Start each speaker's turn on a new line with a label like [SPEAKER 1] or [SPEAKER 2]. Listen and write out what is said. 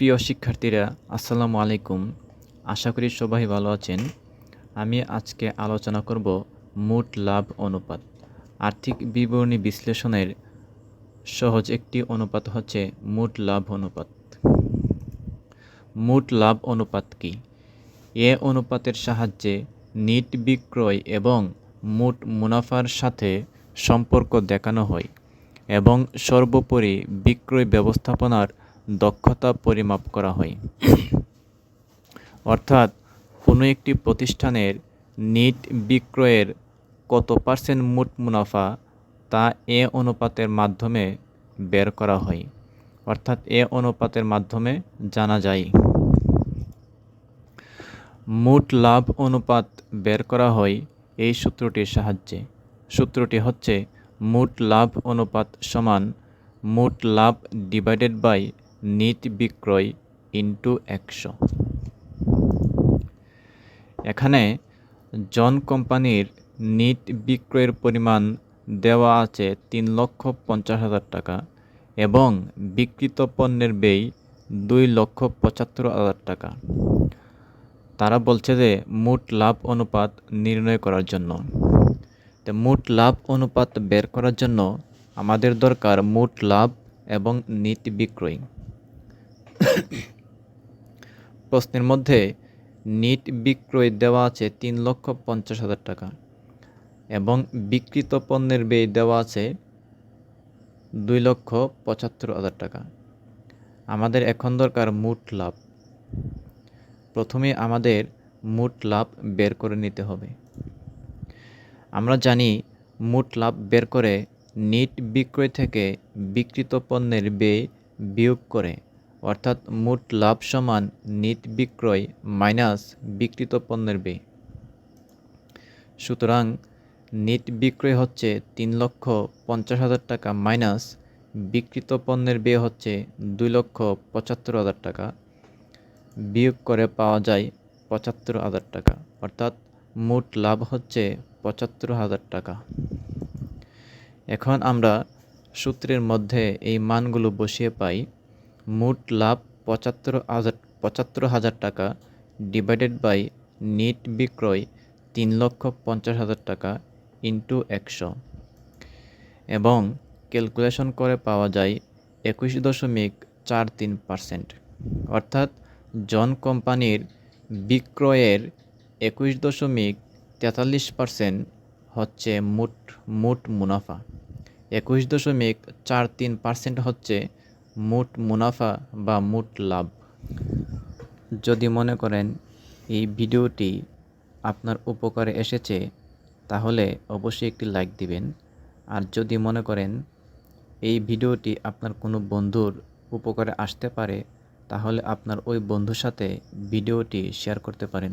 [SPEAKER 1] প্রিয় শিক্ষার্থীরা, আসসালামু আলাইকুম। আশা করি সবাই ভালো আছেন। আমি আজকে আলোচনা করব মোট লাভ অনুপাত। আর্থিক বিবরণী বিশ্লেষণের সহজ একটি অনুপাত হচ্ছে মোট লাভ অনুপাত। মোট লাভ অনুপাত কি? এ অনুপাতের সাহায্যে নিট বিক্রয় এবং মোট মুনাফার সাথে সম্পর্ক দেখানো হয় এবং সর্বোপরি বিক্রয় ব্যবস্থাপনার দক্ষতা পরিমাপ করা হয়। অর্থাৎ কোনো একটি প্রতিষ্ঠানের নিট বিক্রয়ের কত পার্সেন্ট মোট মুনাফা তা এ অনুপাতের মাধ্যমে বের করা হয়। অর্থাৎ এ অনুপাতের মাধ্যমে জানা যায়। মোট লাভ অনুপাত বের করা হয় এই সূত্রটির সাহায্যে। সূত্রটি হচ্ছে মোট লাভ অনুপাত সমান মোট লাভ ডিভাইডেড বাই নিট বিক্রয় ইন্টু 100। এখানে জন কোম্পানির নিট বিক্রয়ের পরিমাণ দেওয়া আছে 3,50,000 টাকা এবং বিক্রিত পণ্যের ব্যয় 2,75,000 টাকা। তারা বলছে যে মোট লাভ অনুপাত নির্ণয় করার জন্য। তো মোট লাভ অনুপাত বের করার জন্য আমাদের দরকার মোট লাভ এবং নিট বিক্রয়। প্রশ্নের মধ্যে নিট বিক্রয় দেওয়া আছে 3,50,000 টাকা এবং বিক্রিত পণ্যের ব্যয় দেওয়া আছে 2,75,000 টাকা। আমাদের এখন দরকার মোট লাভ। প্রথমে আমাদের মোট লাভ বের করে নিতে হবে। আমরা জানি মোট লাভ বের করে নিট বিক্রয় থেকে বিক্রিত পণ্যের ব্যয় বিয়োগ করে, অর্থাৎ মোট লাভ সমান নিট বিক্রয় মাইনাস বিক্রিত পণ্যের ব্যয়। সুতরাং নিট বিক্রয় হচ্ছে 3,50,000 টাকা মাইনাস বিক্রিত পণ্যের ব্যয় হচ্ছে 2,75,000 টাকা, বিয়োগ করে পাওয়া যায় 75,000 টাকা। অর্থাৎ মোট লাভ হচ্ছে 75,000 টাকা। এখন আমরা সূত্রের মধ্যে এই মানগুলো বসিয়ে পাই। মোট লাভ 75,000 টাকা ডিভাইডেড বাই নিট বিক্রয় 3,50,000 টাকা ইন্টু 100 এবং ক্যালকুলেশন করে পাওয়া যায় 21.43%। অর্থাৎ জন কোম্পানির বিক্রয়ের 21.43% হচ্ছে মোট মুনাফা। 21.43% হচ্ছে মোট মুনাফা বা মোট লাভ। যদি মনে করেন এই ভিডিওটি আপনার উপকারে এসেছে তাহলে অবশ্যই একটি লাইক দিবেন। আর যদি মনে করেন এই ভিডিওটি আপনার কোনো বন্ধুর উপকারে আসতে পারে তাহলে আপনার ওই বন্ধুর সাথে ভিডিওটি শেয়ার করতে পারেন।